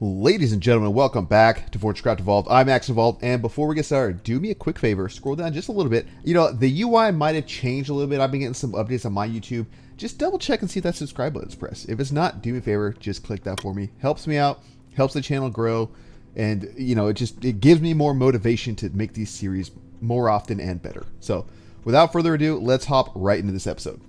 Ladies and gentlemen, welcome back to FortressCraft Evolved. I'm AxionEvolved, and before we get started, do me a quick favor, scroll down just a little bit. You know, the UI might have changed a little bit. I've been getting some updates on my YouTube. Just double check and see if that subscribe button's pressed. If it's not, do me a favor, just click that for me. Helps me out, helps the channel grow, and you know, it gives me more motivation to make these series more often and better. So, without further ado, let's hop right into this episode.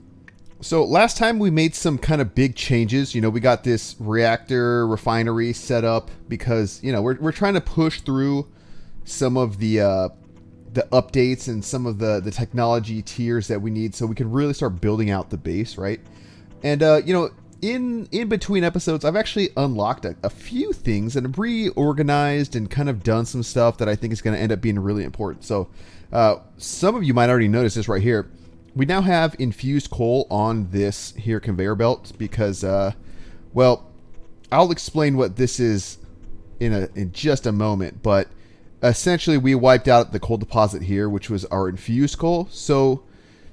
So last time we made some kind of big changes. You know, we got this reactor refinery set up because, you know, we're trying to push through some of the updates and some of the technology tiers that we need so we can really start building out the base, right? And, you know, in between episodes, I've actually unlocked a few things and reorganized and kind of done some stuff that I think is going to end up being really important. So some of you might already notice this right here. We now have infused coal on this here conveyor belt because, well, I'll explain what this is in just a moment. But essentially, we wiped out the coal deposit here, which was our infused coal. So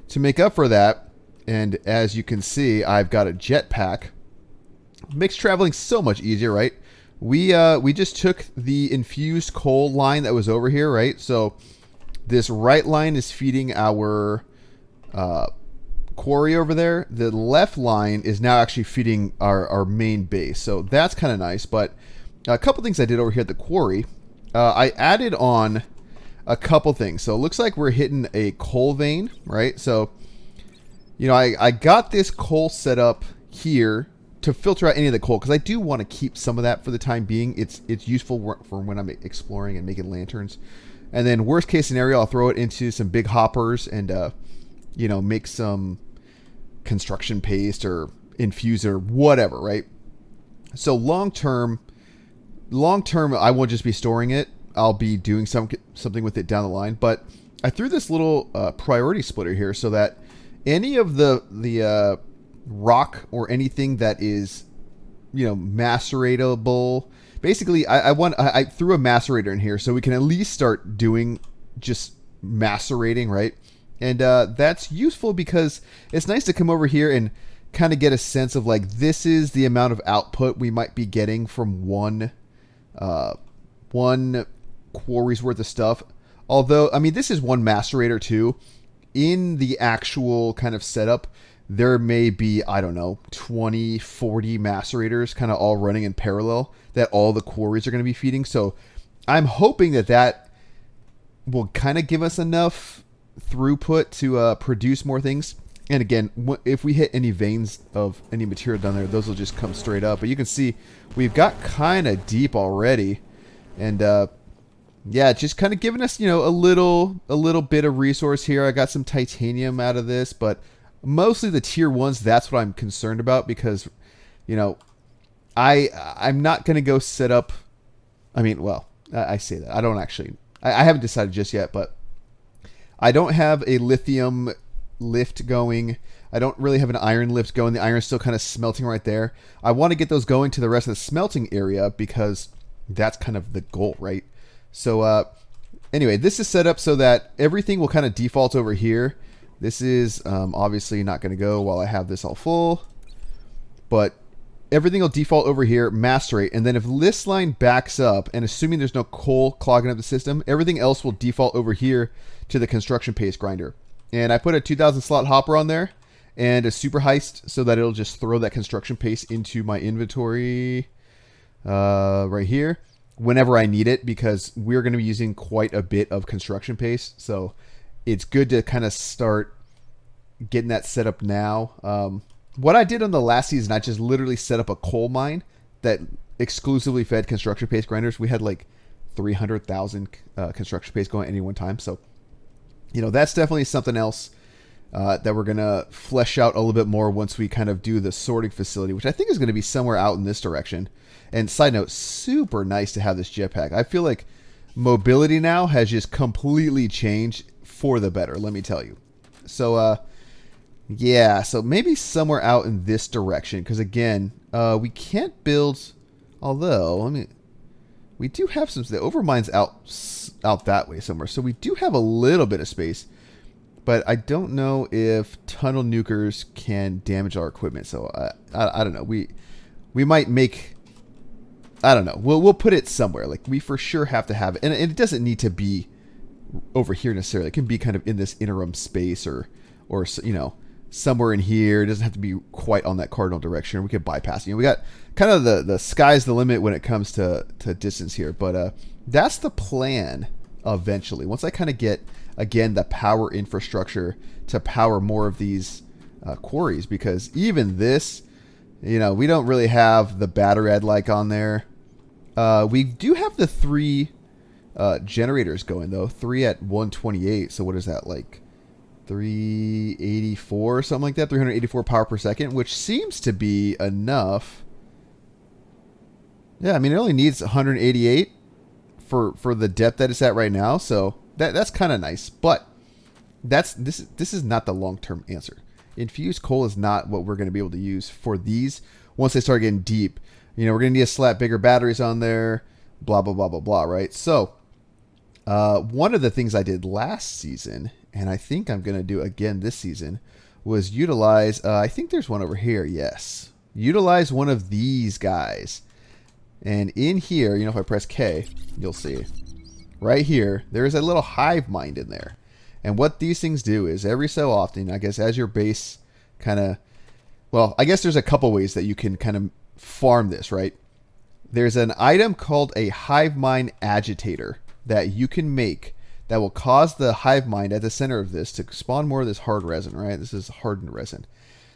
to make up for that, and as you can see, I've got a jetpack. Makes traveling so much easier, right? We just took the infused coal line that was over here, right? So this right line is feeding our quarry over there. The left line is now actually feeding our main base, so that's kind of nice. But a couple things I did over here at the quarry, I added on a couple things. So it looks like we're hitting a coal vein, right? So, you know, I got this coal set up here to filter out any of the coal because I do want to keep some of that for the time being. It's useful for when I'm exploring and making lanterns. And then worst case scenario, I'll throw it into some big hoppers and you know, make some construction paste or infuser, whatever, right? So long term, I won't just be storing it. I'll be doing something with it down the line. But I threw this little priority splitter here so that any of the rock or anything that is, you know, maceratable. Basically, I threw a macerator in here so we can at least start doing just macerating, right? And that's useful because it's nice to come over here and kind of get a sense of like, this is the amount of output we might be getting from one quarry's worth of stuff. Although, I mean, this is one macerator too. In the actual kind of setup, there may be, I don't know, 20, 40 macerators kind of all running in parallel that all the quarries are going to be feeding. So I'm hoping that will kind of give us enough throughput to produce more things. And again, if we hit any veins of any material down there, those will just come straight up. But you can see we've got kind of deep already, and yeah, just kind of giving us, you know, a little bit of resource here. I got some titanium out of this, but mostly the tier ones, that's what I'm concerned about because, you know, I'm not going to go set up. I mean, well, I say that. I don't actually. I haven't decided just yet, but I don't have a lithium lift going. I don't really have an iron lift going. The iron's still kind of smelting right there. I want to get those going to the rest of the smelting area because that's kind of the goal, right? So anyway, this is set up so that everything will kind of default over here. This is obviously not going to go while I have this all full, but everything will default over here, macerate, and then if this line backs up, and assuming there's no coal clogging up the system, everything else will default over here to the construction paste grinder. And I put a 2000 slot hopper on there and a super heist so that it'll just throw that construction paste into my inventory right here whenever I need it, because we're going to be using quite a bit of construction paste. So it's good to kind of start getting that set up now. What I did on the last season, I just literally set up a coal mine that exclusively fed construction paste grinders. We had like 300,000 construction paste going at any one time. So, you know, that's definitely something else that we're going to flesh out a little bit more once we kind of do the sorting facility, which I think is going to be somewhere out in this direction. And side note, super nice to have this jetpack. I feel like mobility now has just completely changed for the better, let me tell you. So, yeah, so maybe somewhere out in this direction, because again, we can't build, although, we do have some, the overmine's out that way somewhere, so we do have a little bit of space, but I don't know if tunnel nukers can damage our equipment, so I don't know, we might make I don't know. We'll put it somewhere. Like, we for sure have to have it. And it doesn't need to be over here necessarily. It can be kind of in this interim space or you know, somewhere in here. It doesn't have to be quite on that cardinal direction. We could bypass. You know, we got kind of the sky's the limit when it comes to distance here. But that's the plan eventually. Once I kind of get, again, the power infrastructure to power more of these quarries. Because even this, you know, we don't really have the battery I'd like on there. We do have the 3 generators going, though. 3 at 128. So what is that, like 384 or something like that? 384 power per second, which seems to be enough. Yeah, I mean, it only needs 188 for the depth that it's at right now. So that's kind of nice. But this is not the long-term answer. Infused coal is not what we're going to be able to use for these once they start getting deep. You know, we're going to need to slap bigger batteries on there, blah, blah, blah, blah, blah, right? So one of the things I did last season, and I think I'm going to do again this season, was utilize, I think there's one over here, yes. Utilize one of these guys. And in here, you know, if I press K, you'll see. Right here, there's a little hive mind in there. And what these things do is every so often, I guess as your base kind of, well, I guess there's a couple ways that you can kind of farm this, right? There's an item called a hive mind agitator that you can make that will cause the hive mind at the center of this to spawn more of this hard resin, right? This is hardened resin.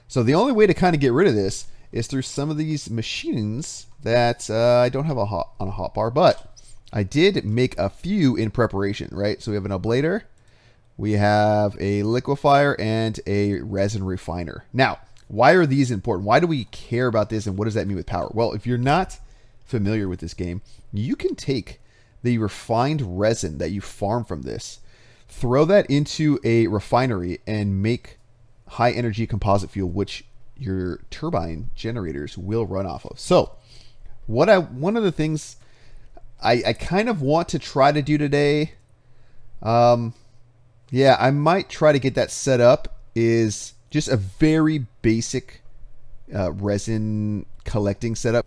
So the only way to kind of get rid of this is through some of these machines that I don't have on a hotbar, but I did make a few in preparation, right? So we have an ablator. We have a liquefier and a resin refiner. Now, why are these important? Why do we care about this, and what does that mean with power? Well, if you're not familiar with this game, you can take the refined resin that you farm from this, throw that into a refinery, and make high energy composite fuel, which your turbine generators will run off of. So, one of the things I kind of want to try to do today, yeah, I might try to get that set up, is just a very basic resin collecting setup.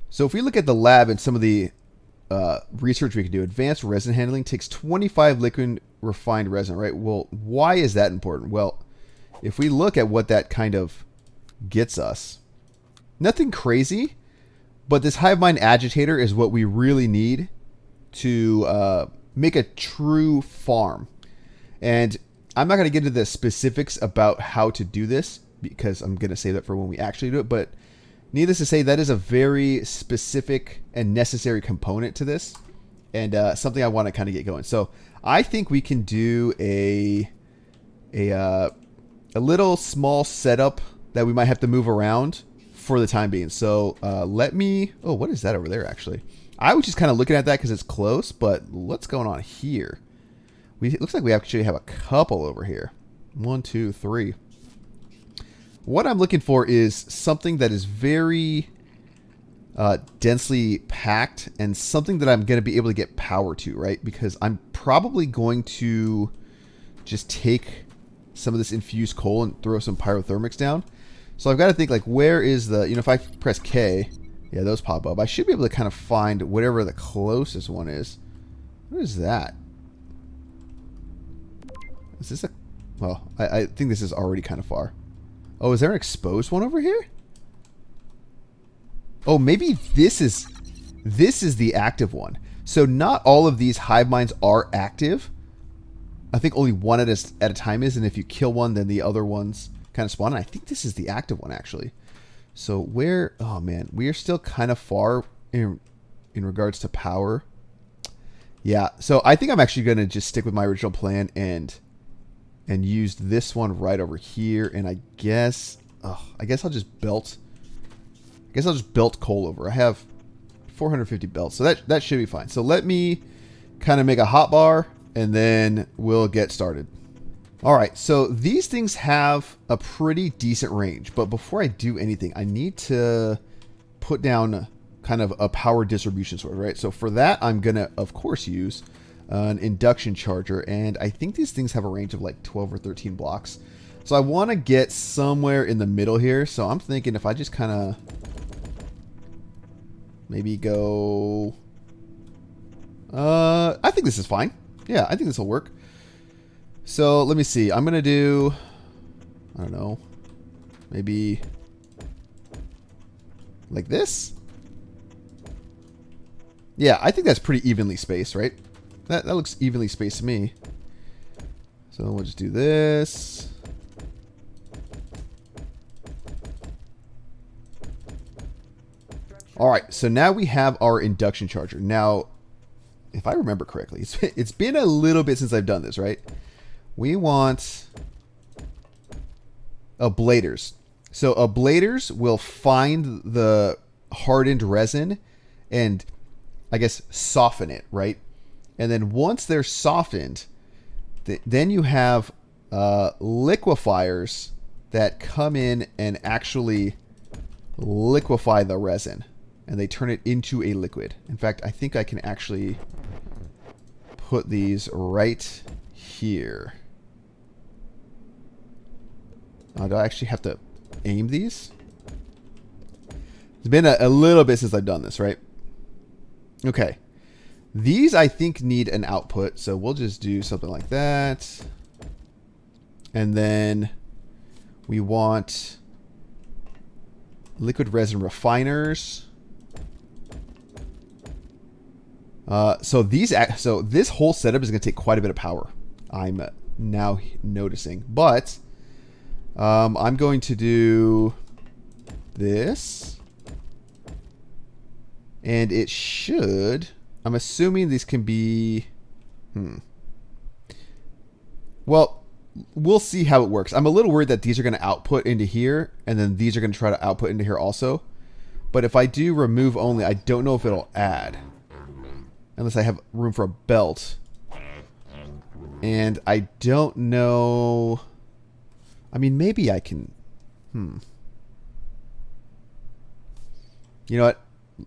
So if we look at the lab and some of the research we can do, advanced resin handling takes 25 liquid refined resin, right? Well, why is that important? Well, if we look at what that kind of gets us, nothing crazy, but this hive mind agitator is what we really need to make a true farm. And I'm not going to get into the specifics about how to do this because I'm going to save that for when we actually do it. But needless to say, that is a very specific and necessary component to this, and something I want to kind of get going. So I think we can do a little small setup that we might have to move around for the time being. So let me. Oh, what is that over there? Actually, I was just kind of looking at that because it's close. But what's going on here? It looks like we actually have a couple over here. 1, 2, 3. What I'm looking for is something that is very densely packed and something that I'm going to be able to get power to, right? Because I'm probably going to just take some of this infused coal and throw some pyrothermics down. So I've got to think, like, where is the, you know, if I press K, yeah, those pop up. I should be able to kind of find whatever the closest one is. What is that? Is this a... Well, I think this is already kind of far. Oh, is there an exposed one over here? Oh, maybe this is the active one. So not all of these hive minds are active. I think only one at a time is, and if you kill one, then the other ones kind of spawn. And I think this is the active one, actually. So where... Oh, man. We are still kind of far in regards to power. Yeah, so I think I'm actually going to just stick with my original plan and use this one right over here. And I guess I'll just belt. I guess I'll just belt coal over. I have 450 belts, so that should be fine. So let me kind of make a hotbar, and then we'll get started. All right, so these things have a pretty decent range, but before I do anything, I need to put down kind of a power distribution source, right? So for that, I'm gonna, of course, use an induction charger, and I think these things have a range of like 12 or 13 blocks. So I want to get somewhere in the middle here. So I'm thinking if I just kind of Maybe go... I think this is fine. Yeah, I think this will work. So let me see. I'm going to do... I don't know. Maybe... like this? Yeah, I think that's pretty evenly spaced, right? That looks evenly spaced to me. So we'll just do this. All right, so now we have our induction charger. Now, if I remember correctly, it's been a little bit since I've done this, right? We want ablaters. So ablaters will find the hardened resin and, I guess, soften it, right? And then once they're softened, then you have liquefiers that come in and actually liquefy the resin. And they turn it into a liquid. In fact, I think I can actually put these right here. Do I actually have to aim these? It's been a little bit since I've done this, right? Okay. These, I think, need an output. So we'll just do something like that. And then we want liquid resin refiners. So this whole setup is going to take quite a bit of power. I'm now noticing, but I'm going to do this, and it should. I'm assuming these can be. Well, we'll see how it works. I'm a little worried that these are going to output into here, and then these are going to try to output into here also. But if I do remove only, I don't know if it'll add. Unless I have room for a belt. And I don't know... I mean, maybe I can... You know what?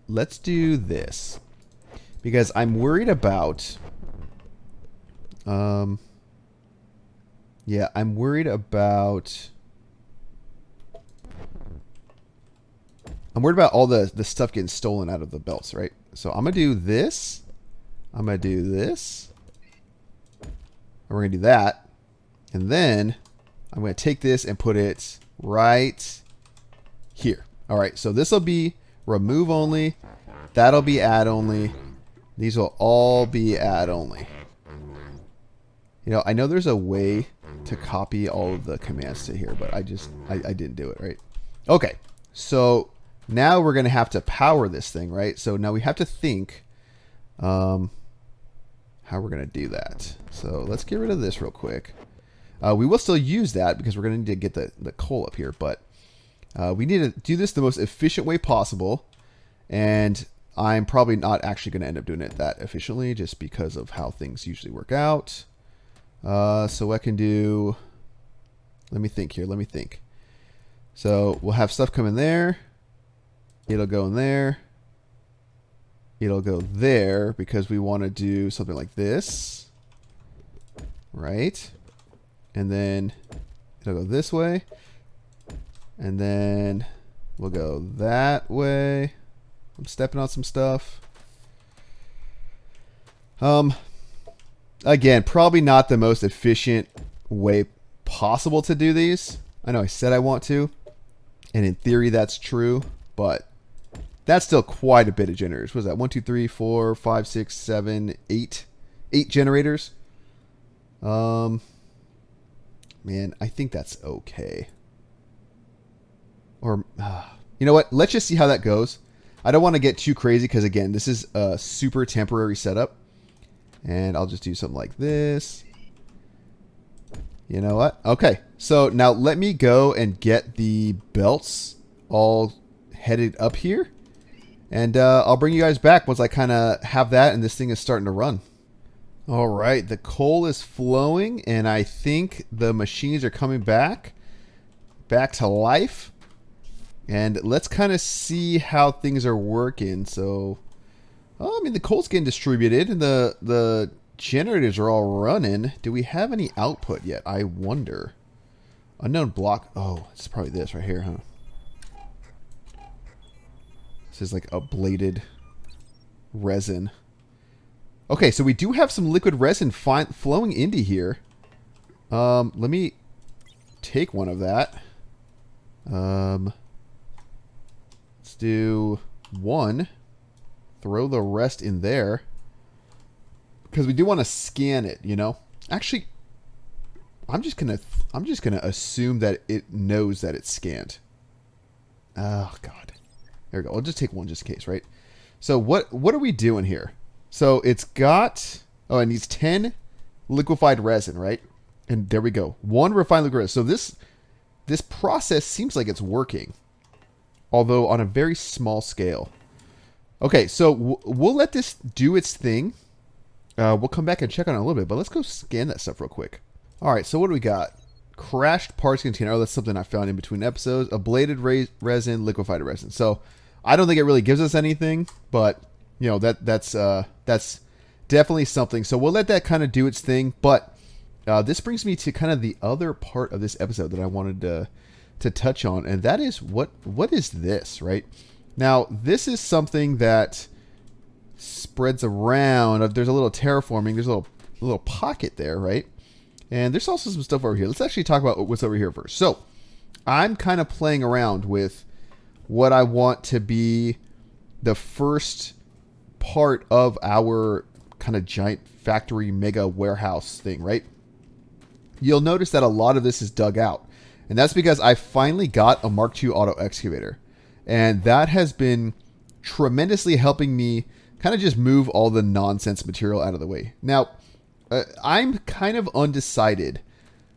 Let's do this. Because I'm worried about... yeah, I'm worried about... I'm worried about all the stuff getting stolen out of the belts, right? So I'm going to do this. I'm going to do this. And we're going to do that. And then I'm going to take this and put it right here. All right, so this will be remove only. That'll be add only. These will all be add only. You know, I know there's a way to copy all of the commands to here, but I didn't do it, right? Okay, so now we're going to have to power this thing, right? So now we have to think how we're going to do that. So let's get rid of this real quick. We will still use that because we're going to need to get the coal up here, but we need to do this the most efficient way possible. And I'm probably not actually going to end up doing it that efficiently just because of how things usually work out. So I can do, let me think here. Let me think. So we'll have stuff come in there. It'll go in there. It'll go there because we want to do something like this. Right? And then it'll go this way. And then we'll go that way. I'm stepping on some stuff. Again, probably not the most efficient way possible to do these. I know I said I want to. And in theory, that's true. But that's still quite a bit of generators. What is that? 1, 2, 3, 4, 5, 6, 7, 8. 8 generators. Man, I think that's okay. Or, you know what? Let's just see how that goes. I don't want to get too crazy because, again, this is a super temporary setup. And I'll just do something like this. You know what? Okay. So now let me go and get the belts all headed up here. And I'll bring you guys back once I kind of have that and this thing is starting to run. All right. The coal is flowing and I think the machines are coming back to life. And let's kind of see how things are working. So, I mean, the coal's getting distributed and the generators are all running. Do we have any output yet? I wonder. Unknown block. Oh, it's probably this right here, huh? This is like a bladed resin. Okay, so we do have some liquid resin flowing into here. Let me take one of that. Let's do one. Throw the rest in there. Because we do want to scan it, you know? Actually, I'm just gonna assume that it knows that it's scanned. Oh God. There we go. I'll just take one just in case, right? So what are we doing here? So it's got, oh, it needs 10 liquefied resin, right? And there we go. 1 refined liquid resin. So this process seems like it's working, although on a very small scale. Okay, so we'll let this do its thing. We'll come back and check on it a little bit, but let's go scan that stuff real quick. All right, so what do we got? Crashed parts container. Oh, that's something I found in between episodes. Ablated resin, liquefied resin. So I don't think it really gives us anything, but you know that's definitely something. So we'll let that kind of do its thing. But this brings me to kind of the other part of this episode that I wanted to touch on, and that is what is this, right? Now this is something that spreads around. There's a little terraforming. There's a little pocket there, right? And there's also some stuff over here. Let's actually talk about what's over here first. So I'm kind of playing around with what I want to be the first part of our kind of giant factory mega warehouse thing, right? You'll notice that a lot of this is dug out. And that's because I finally got a Mark II auto excavator. And that has been tremendously helping me kind of just move all the nonsense material out of the way. Now, I'm kind of undecided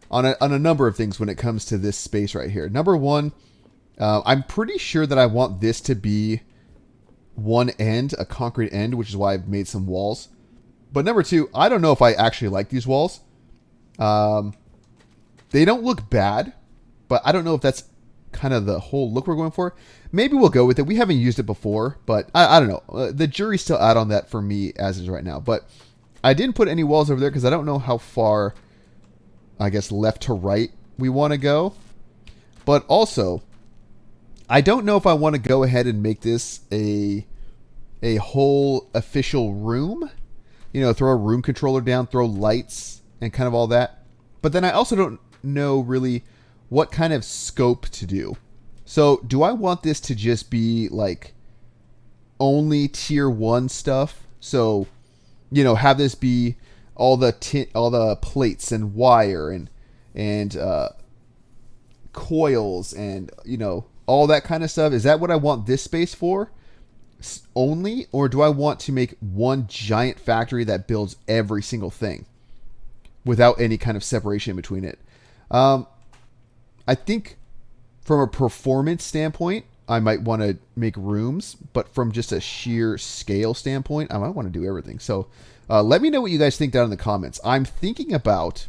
on a number of things when it comes to this space right here. Number one, I'm pretty sure that I want this to be one end, a concrete end, which is why I've made some walls. But number two, I don't know if I actually like these walls. They don't look bad, but I don't know if that's kind of the whole look we're going for. Maybe we'll go with it. We haven't used it before, but I don't know. The jury's still out on that for me as is right now. But I didn't put any walls over there because I don't know how far, I guess, left to right we want to go. But also, I don't know if I want to go ahead and make this a whole official room. You know, throw a room controller down, throw lights, and kind of all that. But then I also don't know really what kind of scope to do. So do I want this to just be like only tier 1 stuff? So, you know, have this be all the plates and wire and coils and, you know, all that kind of stuff. Is that what I want this space for only? Or do I want to make one giant factory that builds every single thing without any kind of separation between it? I think from a performance standpoint, I might want to make rooms, but from just a sheer scale standpoint, I might want to do everything. So let me know what you guys think down in the comments. I'm thinking about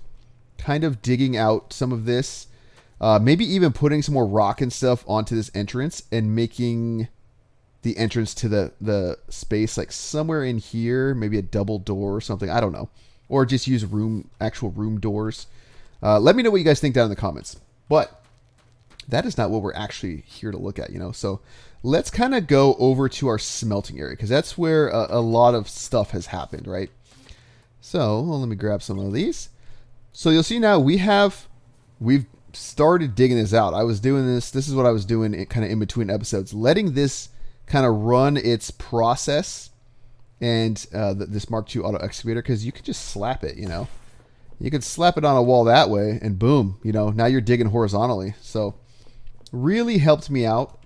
kind of digging out some of this, maybe even putting some more rock and stuff onto this entrance and making the entrance to the space like somewhere in here, maybe a double door or something. I don't know. Or just use actual room doors. Let me know what you guys think down in the comments. But that is not what we're actually here to look at, you know. So let's kind of go over to our smelting area because that's where a lot of stuff has happened, right? So let me grab some of these. So you'll see now we've started digging this out. I was doing this. This is what I was doing kind of in between episodes, letting this kind of run its process and this Mark II auto excavator, because you could just slap it, you know. You could slap it on a wall that way and boom, you know, now you're digging horizontally. So really helped me out.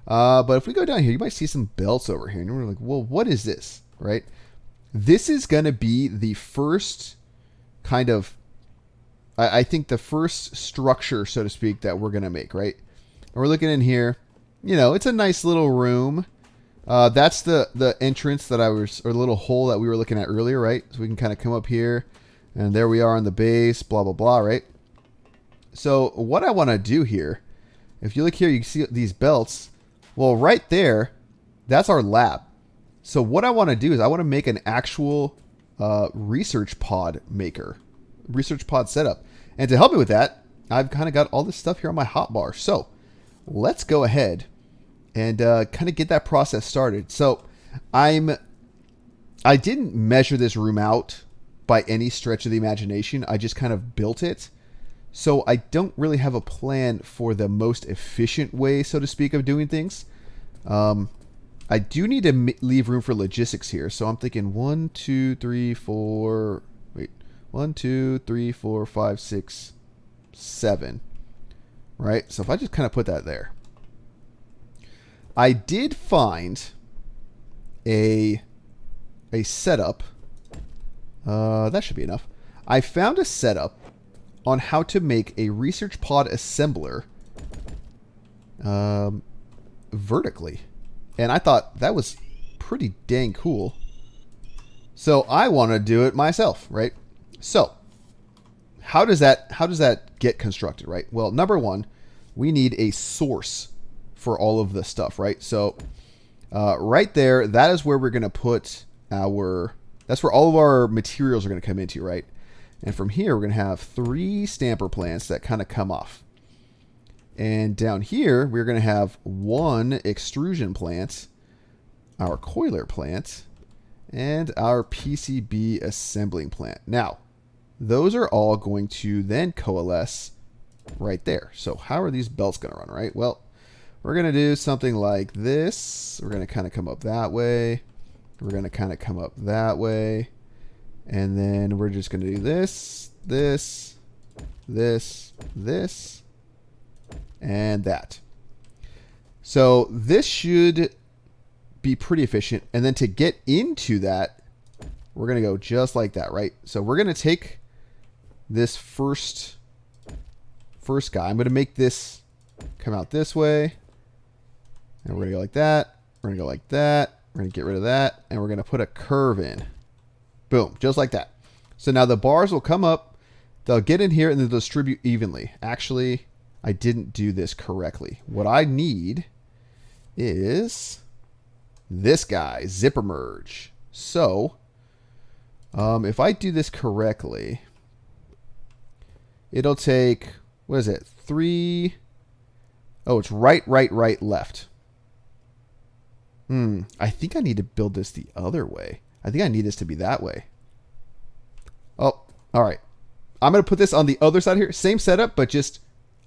But if we go down here, you might see some belts over here. And we're like, well, what is this, right? This is going to be the first kind of, I think the first structure, so to speak, that we're going to make, right? And we're looking in here. You know, it's a nice little room. That's the entrance that or the little hole that we were looking at earlier, right? So we can kind of come up here. And there we are on the base, blah, blah, blah, right? So what I want to do here, if you look here, you can see these belts. Well, right there, that's our lab. So what I want to do is I want to make an actual research pod maker, research pod setup. And to help me with that, I've kind of got all this stuff here on my hotbar. So let's go ahead and kind of get that process started. So I didn't measure this room out by any stretch of the imagination. I just kind of built it. So I don't really have a plan for the most efficient way, so to speak, of doing things. I do need to leave room for logistics here. So I'm thinking 1, 2, 3, 4. Wait, 1, 2, 3, 4, 5, 6, 7. Right? So if I just kind of put that there. I did find a setup. That should be enough. I found a setup on how to make a research pod assembler vertically. And I thought that was pretty dang cool. So I want to do it myself, right? So how does that get constructed, right? Well, number one, we need a source for all of this stuff, right? So right there, that is where we're going to put that's where all of our materials are going to come into, right? And from here, we're going to have 3 stamper plants that kind of come off. And down here, we're going to have 1 extrusion plant, our coiler plant, and our PCB assembling plant. Now, those are all going to then coalesce right there. So how are these belts going to run, right? Well, we're going to do something like this. We're going to kind of come up that way. We're going to kind of come up that way. And then we're just going to do this, this, this, this, and that. So this should be pretty efficient. And then to get into that, we're going to go just like that, right? So we're going to take this first guy. I'm going to make this come out this way. And we're going to go like that. We're going to go like that. We're going to get rid of that. And we're going to put a curve in. Boom, just like that. So now the bars will come up, they'll get in here, and they'll distribute evenly. Actually, I didn't do this correctly. What I need is this guy, zipper merge. So if I do this correctly, it'll take, what is it, 3? Oh, it's right, left. I think I need to build this the other way. I think I need this to be that way. Oh, all right. I'm going to put this on the other side here. Same setup, but just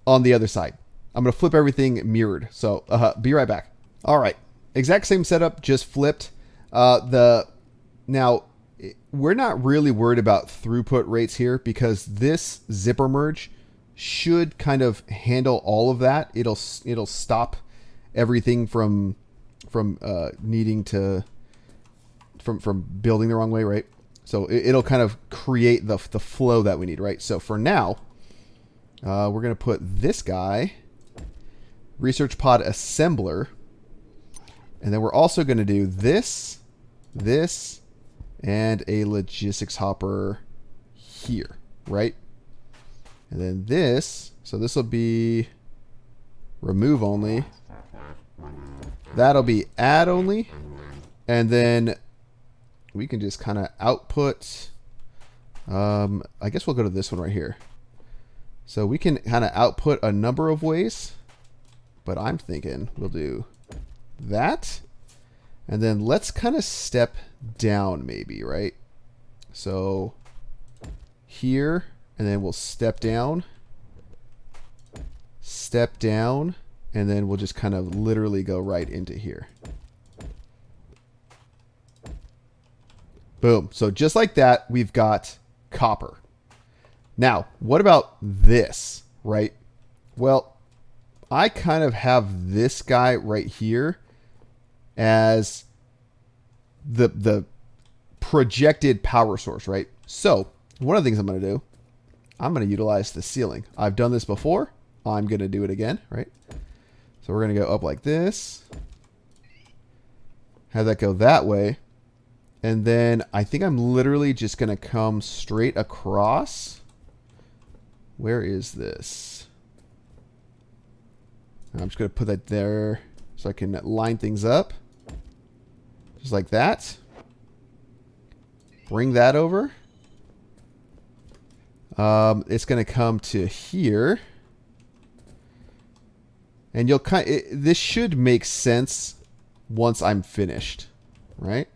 on the other side. I'm going to flip everything mirrored. So be right back. All right. Exact same setup, just flipped. Now, we're not really worried about throughput rates here because this zipper merge should kind of handle all of that. It'll stop everything from needing to from building the wrong way, right? So it'll kind of create the flow that we need, right? So for now, we're going to put this guy, research pod assembler, and then we're also going to do this, and a logistics hopper here, right? And then this, so this will be remove only. That'll be add only. And then we can just kind of output. I guess we'll go to this one right here. So we can kind of output a number of ways. But I'm thinking we'll do that. And then let's kind of step down maybe, right? So here, and then we'll step down, and then we'll just kind of literally go right into here. Boom. So just like that, we've got copper. Now, what about this, right? Well, I kind of have this guy right here as the projected power source, right? So one of the things I'm going to do, I'm going to utilize the ceiling. I've done this before. I'm going to do it again, right? So we're going to go up like this. Have that go that way. And then I think I'm literally just going to come straight across. Where is this? I'm just going to put that there so I can line things up. Just like that. Bring that over. It's going to come to here. And you'll this should make sense once I'm finished, right?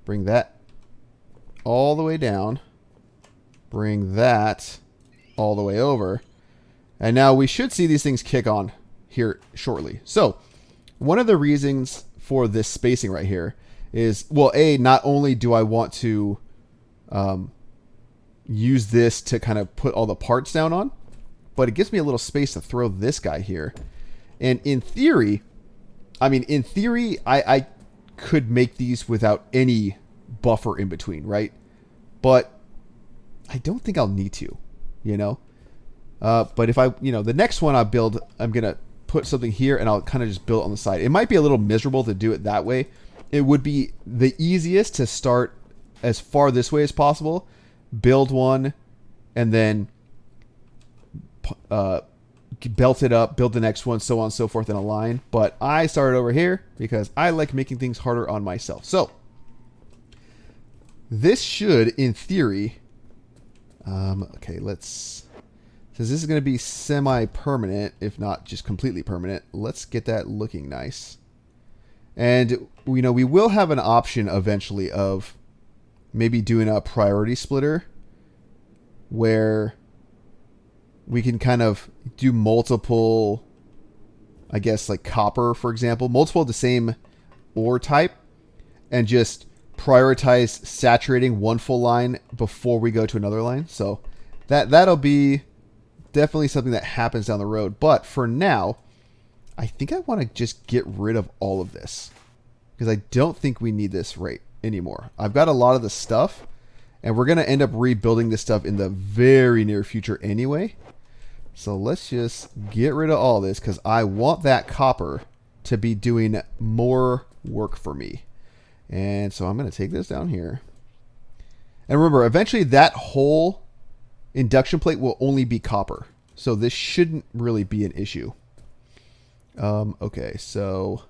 Bring that all the way down. Bring that all the way over. And now we should see these things kick on here shortly. So one of the reasons for this spacing right here is, well, not only do I want to use this to kind of put all the parts down on, but it gives me a little space to throw this guy here. And in theory, I could make these without any buffer in between, right? But I don't think I'll need to, you know? But if the next one I build, I'm going to put something here and I'll kind of just build it on the side. It might be a little miserable to do it that way. It would be the easiest to start as far this way as possible, build one, and then belt it up, build the next one, so on and so forth in a line. But I started over here because I like making things harder on myself. So this should, in theory, okay, since this is going to be semi-permanent, if not just completely permanent, let's get that looking nice. And, we will have an option eventually of maybe doing a priority splitter where we can kind of do multiple, I guess, like copper, for example, multiple of the same ore type, and just prioritize saturating one full line before we go to another line. So that'll be definitely something that happens down the road. But for now, I think I want to just get rid of all of this because I don't think we need this right anymore. I've got a lot of the stuff, and we're going to end up rebuilding this stuff in the very near future anyway. So let's just get rid of all this because I want that copper to be doing more work for me. And so I'm going to take this down here. And remember, eventually that whole induction plate will only be copper. So this shouldn't really be an issue. Okay, so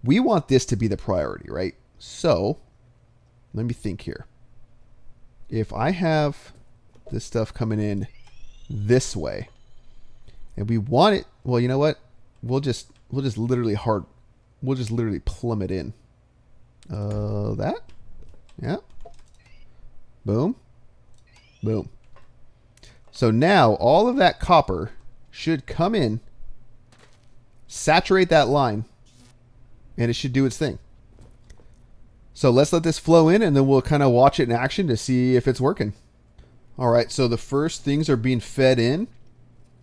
we want this to be the priority, right? So let me think here. If I have this stuff coming in this way, and we want it, well, you know what? We'll just literally plumb it in. That, yeah, boom, boom. So now all of that copper should come in, saturate that line, and it should do its thing. So let's let this flow in, and then we'll kind of watch it in action to see if it's working. All right, so the first things are being fed in,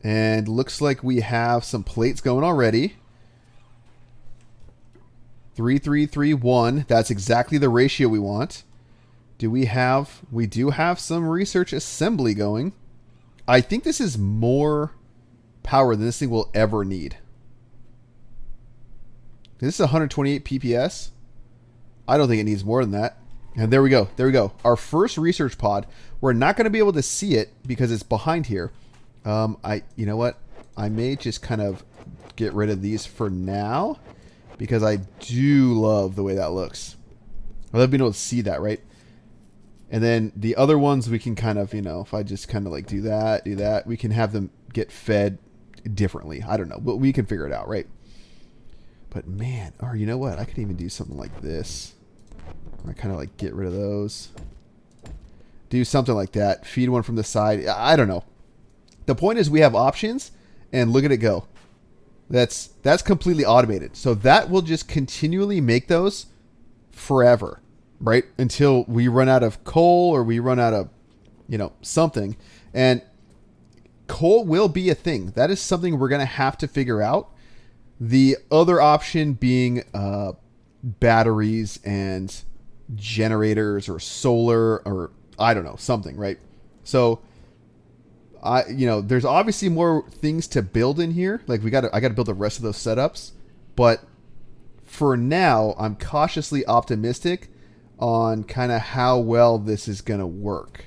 and looks like we have some plates going already. 3, 3, 3, 1. That's exactly the ratio we want. We do have some research assembly going. I think this is more power than this thing will ever need. This is 128 PPS. I don't think it needs more than that. And there we go. There we go. Our first research pod. We're not going to be able to see it because it's behind here. You know what? I may just kind of get rid of these for now because I do love the way that looks. I love being able to see that, right? And then the other ones we can kind of, if I just kind of like do that, we can have them get fed differently. I don't know, but we can figure it out, right? But man, or you know what? I could even do something like this. I kind of like get rid of those. Do something like that. Feed one from the side. I don't know. The point is we have options, and look at it go. That's completely automated. So that will just continually make those forever, right? Until we run out of coal or we run out of, something. And coal will be a thing. That is something we're going to have to figure out. The other option being batteries and generators or solar or I don't know, something, right? So there's obviously more things to build in here. Like I got to build the rest of those setups, but for now, I'm cautiously optimistic on kind of how well this is going to work.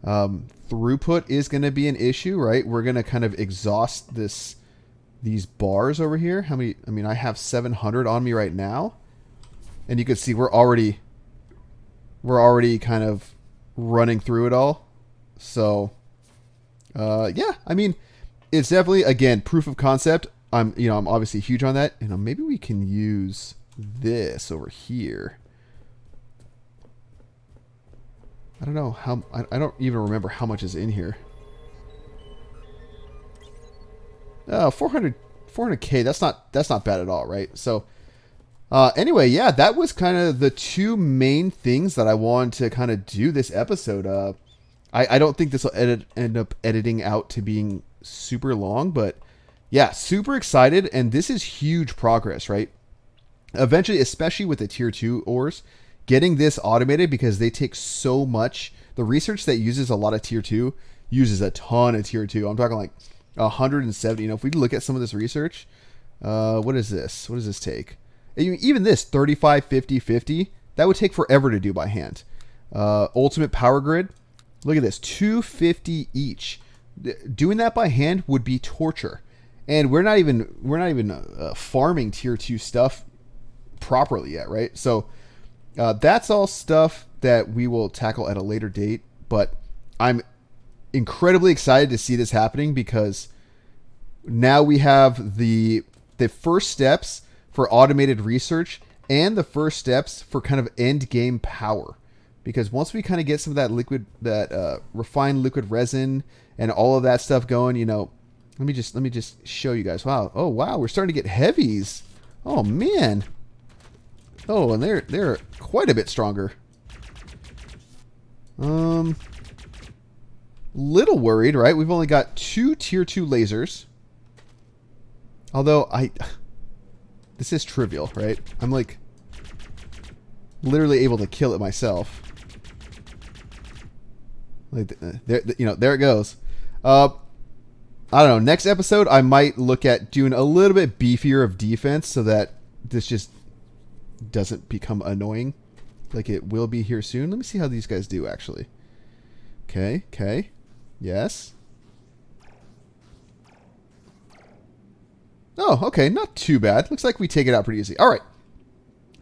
Throughput is going to be an issue, right? We're going to kind of exhaust these bars over here. How many? I mean, I have 700 on me right now, and you can see we're already kind of running through it all. So, yeah, I mean, it's definitely, again, proof of concept. I'm obviously huge on that. Maybe we can use this over here. I don't know how. I don't even remember how much is in here. 400K. That's not bad at all, right? So, anyway, yeah, that was kind of the two main things that I wanted to kind of do this episode. I don't think this will end up editing out to being super long, but yeah, super excited, and this is huge progress, right? Eventually, especially with the tier 2 ores, getting this automated because they take so much. The research that uses a lot of tier 2 uses a ton of tier 2. I'm talking like 170. If we look at some of this research, what is this? What does this take? Even this 35, 50, 50, that would take forever to do by hand. Ultimate power grid. Look at this, 250 each. Doing that by hand would be torture. And we're not even farming tier 2 stuff properly yet, right? So that's all stuff that we will tackle at a later date. But I'm incredibly excited to see this happening because now we have the first steps for automated research and the first steps for kind of end game power. Because once we kind of get some of that refined liquid resin and all of that stuff going, let me just show you guys. Wow. Oh wow, we're starting to get heavies. Oh man. Oh, and they're quite a bit stronger. Little worried, right? We've only got 2 tier 2 lasers. Although this is trivial, right? I'm like literally able to kill it myself. Like there it goes. I don't know. Next episode, I might look at doing a little bit beefier of defense so that this just doesn't become annoying, like it will be here soon. Let me see how these guys do actually. Okay. Yes. Oh, okay. Not too bad. Looks like we take it out pretty easy. All right.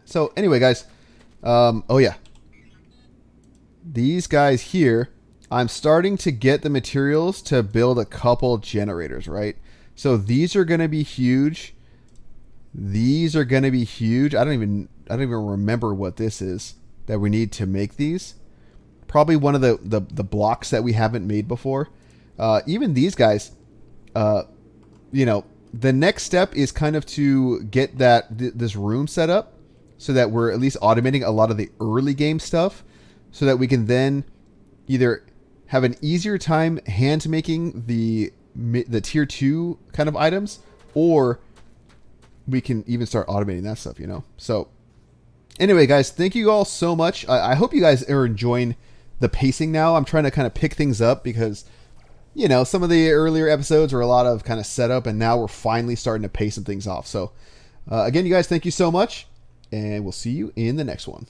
So anyway, guys. Oh yeah. These guys here. I'm starting to get the materials to build a couple generators, right? So these are going to be huge. These are going to be huge. I don't even remember what this is that we need to make these. Probably one of the blocks that we haven't made before. Even these guys, the next step is kind of to get this room set up so that we're at least automating a lot of the early game stuff so that we can then either have an easier time hand making the tier 2 kind of items, or we can even start automating that stuff, So anyway, guys, thank you all so much. I hope you guys are enjoying the pacing now. I'm trying to kind of pick things up because, some of the earlier episodes were a lot of kind of setup, and now we're finally starting to pace some things off. So again, you guys, thank you so much, and we'll see you in the next one.